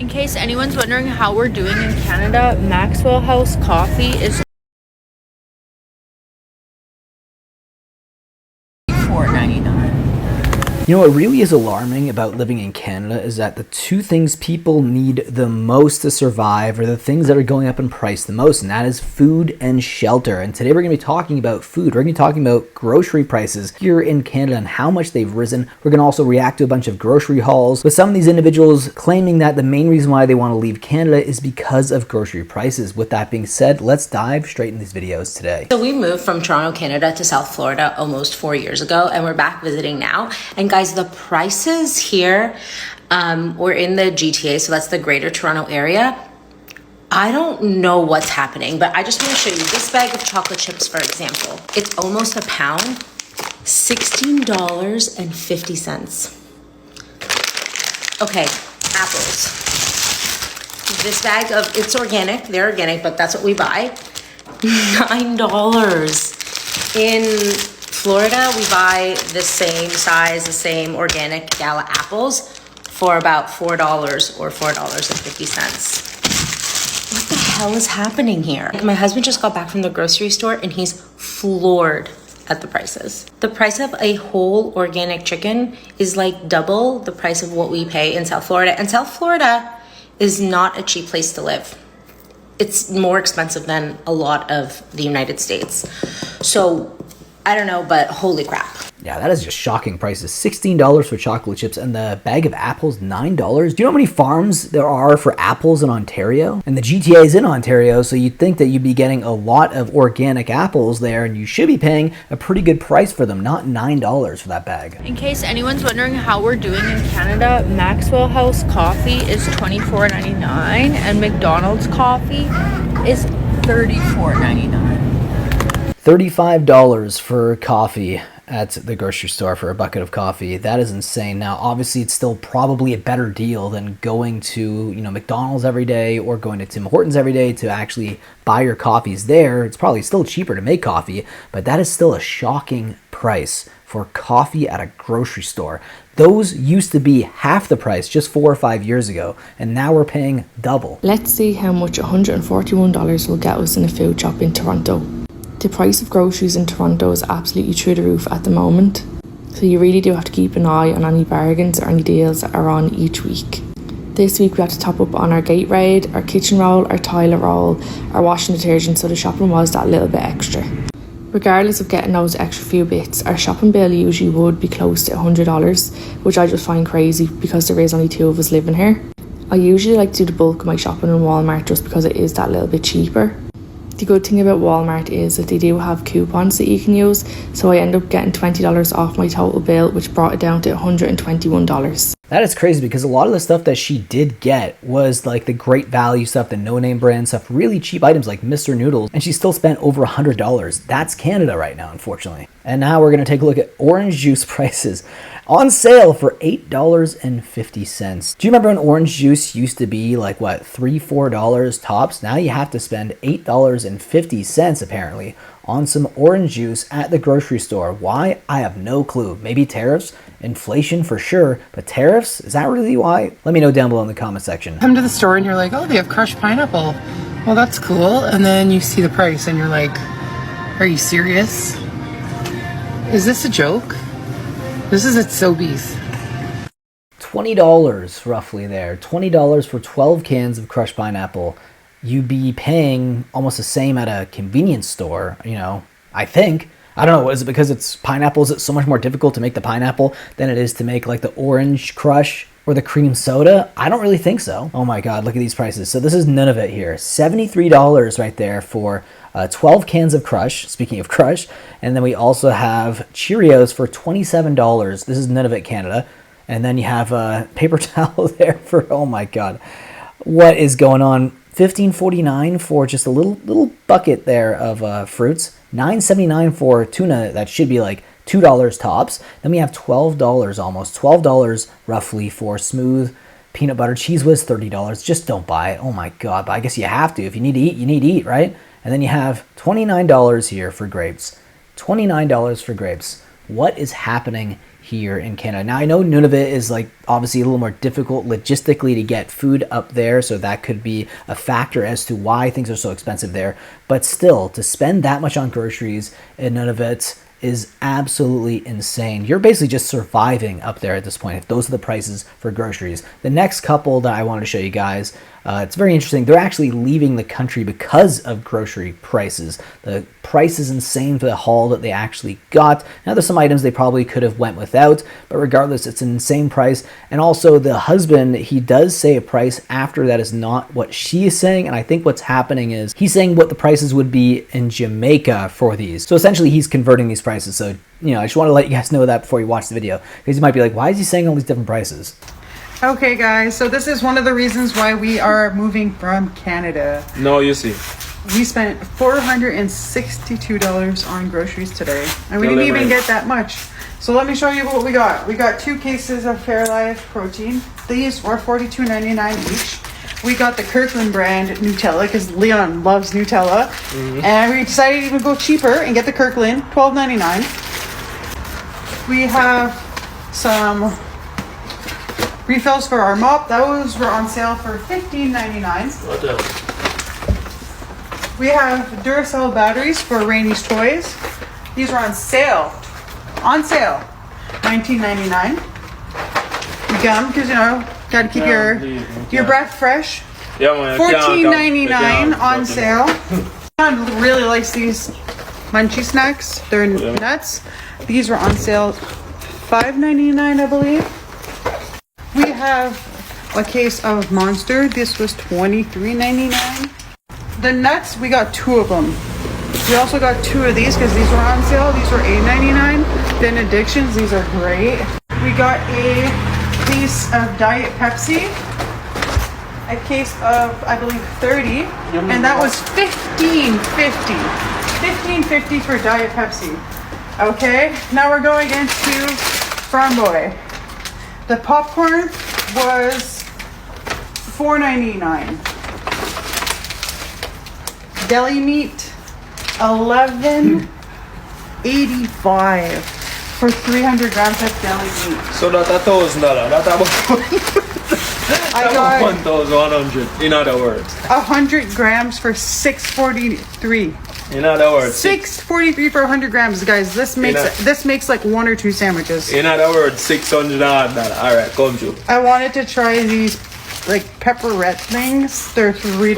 In case anyone's wondering how we're doing in Canada, Maxwell House coffee is $4.99. You know what really is alarming about living in Canada is that the two things people need the most to survive are the things that are going up in price the most, and that is food and shelter. And today we're going to be talking about food. We're going to be talking about grocery prices here in Canada and how much they've risen. We're going to also react to a bunch of grocery hauls with some of these individuals claiming that the main reason why they want to leave Canada is because of grocery prices. With that being said, let's dive straight in these videos today. So we moved from Toronto, Canada to South Florida almost 4 years ago, and we're back visiting now. And guys, the prices here, we're in the GTA, so that's the Greater Toronto area. I don't know what's happening, but I just want to show you this bag of chocolate chips, for example. It's almost a pound, $16.50. Okay, apples. This bag of, it's organic, they're organic, but that's what we buy. $9. In Florida, we buy the same size, the same organic gala apples for about $4 or $4.50. What the hell is happening here? My husband just got back from the grocery store and he's floored at the prices. The price of a whole organic chicken is like double the price of what we pay in South Florida. And South Florida is not a cheap place to live. It's more expensive than a lot of the United States. So I don't know, but holy crap. Yeah, that is just shocking prices. $16 for chocolate chips and the bag of apples, $9. Do you know how many farms there are for apples in Ontario? And the GTA is in Ontario, so you'd think that you'd be getting a lot of organic apples there, and you should be paying a pretty good price for them, not $9 for that bag. In case anyone's wondering how we're doing in Canada, Maxwell House coffee is $24.99 and McDonald's coffee is $34.99. $35 for coffee at the grocery store for a bucket of coffee. That is insane. Now, obviously, it's still probably a better deal than going to, McDonald's every day or going to Tim Hortons every day to actually buy your coffees there. It's probably still cheaper to make coffee, but that is still a shocking price for coffee at a grocery store. Those used to be half the price just 4 or 5 years ago, and now we're paying double. Let's see how much $141 will get us in a food shop in Toronto. The price of groceries in Toronto is absolutely through the roof at the moment, so you really do have to keep an eye on any bargains or any deals that are on each week. This week we had to top up on our Gatorade, our kitchen roll, our toilet roll, our washing detergent, so the shopping was that little bit extra. Regardless of getting those extra few bits, our shopping bill usually would be close to $100, which I just find crazy because there is only 2 of us living here. I usually like to do the bulk of my shopping in Walmart just because it is that little bit cheaper. The good thing about Walmart is that they do have coupons that you can use, so I end up getting $20 off my total bill, which brought it down to $121. That is crazy because a lot of the stuff that she did get was like the great value stuff, the no-name brand stuff, really cheap items like Mr. Noodles, and she still spent over $100. That's Canada right now, unfortunately. And now we're going to take a look at orange juice prices. On sale for $8.50. Do you remember when orange juice used to be like what, $3, $4 tops? Now you have to spend $8.50 apparently on some orange juice at the grocery store. Why? I have no clue. Maybe tariffs, inflation for sure, but tariffs? Is that really why? Let me know down below in the comment section. Come to the store and you're like, oh, they have crushed pineapple. Well, that's cool. And then you see the price and you're like, are you serious? Is this a joke? This is at Sobeys. $20 roughly there. $20 for 12 cans of crushed pineapple. You'd be paying almost the same at a convenience store, I think. I don't know, is it because it's pineapple? Is it so much more difficult to make the pineapple than it is to make like the orange crush or the cream soda? I don't really think so. Oh my God, look at these prices. So this is none of it here. $73 right there for 12 cans of Crush, speaking of Crush. And then we also have Cheerios for $27. This is none of it Canada. And then you have a paper towel there for, oh my God, what is going on? $15.49 for just a little bucket there of fruits. $9.79 for tuna that should be like $2 tops. Then we have $12 almost, $12 roughly for smooth peanut butter cheese whiz, $30. Just don't buy it. Oh my God, but I guess you have to. If you need to eat, you need to eat, right? And then you have $29 here for grapes. $29 for grapes. What is happening here in Canada. Now I know Nunavut is like obviously a little more difficult logistically to get food up there, so that could be a factor as to why things are so expensive there. But still, to spend that much on groceries in Nunavut is absolutely insane. You're basically just surviving up there at this point if those are the prices for groceries. The next couple that I wanted to show you guys, it's very interesting. They're actually leaving the country because of grocery prices. The price is insane for the haul that they actually got. Now there's some items they probably could have went without, but regardless, it's an insane price. And also the husband, he does say a price after that is not what she is saying. And I think what's happening is he's saying what the prices would be in Jamaica for these. So essentially he's converting these prices. So, you know, I just want to let you guys know that before you watch the video, because you might be like, why is he saying all these different prices? Okay, guys, so this is one of the reasons why we are moving from Canada. No, you see. We spent $462 on groceries today, and we didn't even get that much. So let me show you what we got. We got 2 cases of Fairlife protein. These were $42.99 each. We got the Kirkland brand Nutella because Leon loves Nutella. And we decided to even go cheaper and get the Kirkland, $12.99. We have some refills for our mop. Those were on sale for $15.99. What else? We have Duracell batteries for Rainy's Toys. These were on sale. On sale. $19.99. Gum, because you know, gotta keep your breath fresh. Yeah, man. $14.99 on sale. John really likes these munchy snacks. They're nuts. These were on sale $5.99, I believe. We have a case of Monster. This was $23.99. The nuts, we got 2 of them. We also got 2 of these because these were on sale. These were $8.99. Benedictions, these are great. We got a case of Diet Pepsi. A case of, I believe, 30. And that was $15.50. $15.50 for Diet Pepsi. Okay, now we're going into Farm Boy. The popcorn was $4.99. Deli meat, $11.85 for 300 grams of deli meat. So that's $1,000. That's about I got 1,100. In other words. 100 grams for $6.43. In other words. $6.43 for 100 grams, guys. This makes like 1 or 2 sandwiches. In other words, $600. All right, come through. I wanted to try these like pepperette things. They're $3.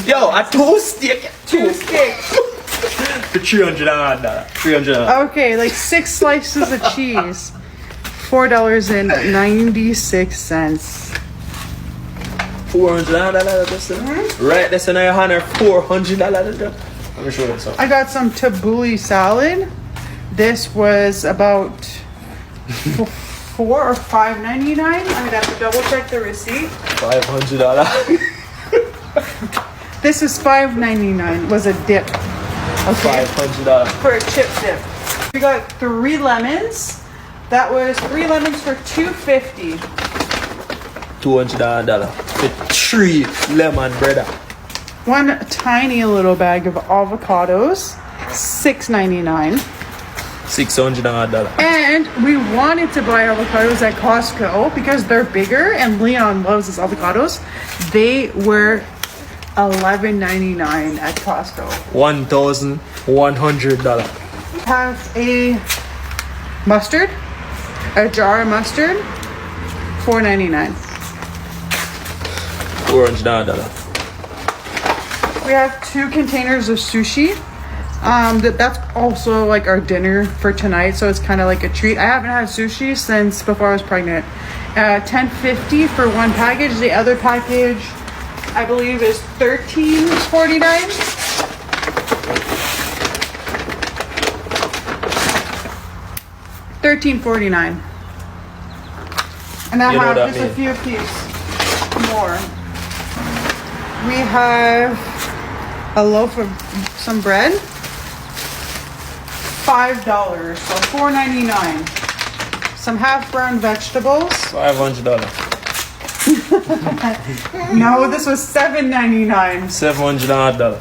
Yo, a 2 stick. 2 sticks. For $300. $300. Okay, like 6 slices of cheese. $4.96. $400. Right, that's in your hand. $400. Let me show you something. I got some tabbouleh salad. This was about $4 or $5.99. I'm gonna have to double check the receipt. $500. This is $5.99. Was a dip. Okay. $500. For a chip dip. We got 3 lemons. That was 3 lemons for $2.50. $200 for 3 lemon brother. 1 tiny little bag of avocados, $6.99. $600. And we wanted to buy avocados at Costco because they're bigger and Leon loves his avocados. They were $11.99 at Costco. $1,100. Have a mustard, a jar of mustard, $4.99. $400. We have 2 containers of sushi. That's also like our dinner for tonight, so it's kind of like a treat. I haven't had sushi since before I was pregnant. $10.50 for 1 package. The other package, I believe, is $13.49. $13.49. And I have just a few pieces more. We have a loaf of some bread, $5, so $4.99. Some half brown vegetables. $500. No, this was $7.99. $700.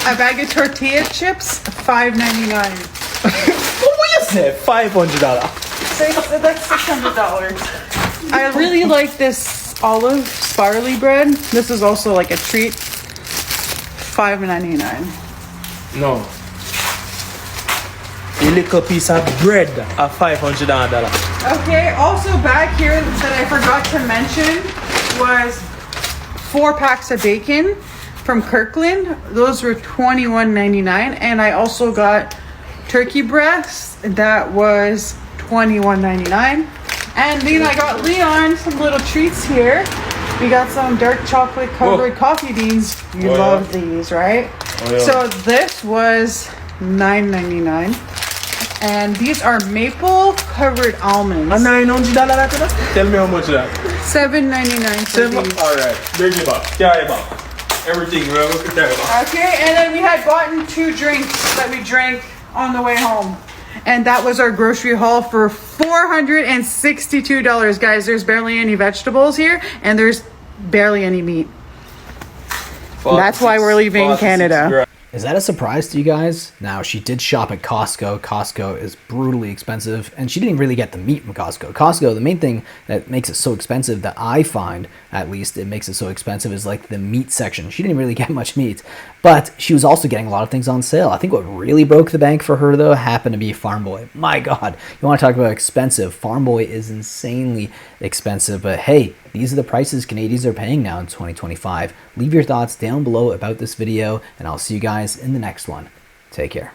A bag of tortilla chips, $5.99. What you say? $500. That's $600. I really like this olive barley bread. This is also like a treat. $5.99. No. A little piece of bread at $500. Okay, also back here that I forgot to mention was 4 packs of bacon from Kirkland. Those were $21.99, and I also got turkey breast that was $21.99. And then I got Leon some little treats here. We got some dark chocolate covered coffee beans. You love these, right? So this was $9.99. And these are maple covered almonds. $900? Tell me how much that. $7.99 for these. Alright, bring it back. Carry back. Everything, we're going to carry back. Okay, and then we had gotten 2 drinks that we drank on the way home. And that was our grocery haul for $462. Guys, there's barely any vegetables here, and there's barely any meat. That's why we're leaving Canada. Is that a surprise to you guys? Now, she did shop at Costco. Costco is brutally expensive, and she didn't really get the meat from Costco. Costco, the main thing that makes it so expensive, that I find, at least, it makes it so expensive, is like the meat section. She didn't really get much meat, but she was also getting a lot of things on sale. I think what really broke the bank for her, though, happened to be Farm Boy. My God, you want to talk about expensive? Farm Boy is insanely expensive, but hey, these are the prices Canadians are paying now in 2025. Leave your thoughts down below about this video, and I'll see you guys in the next one. Take care.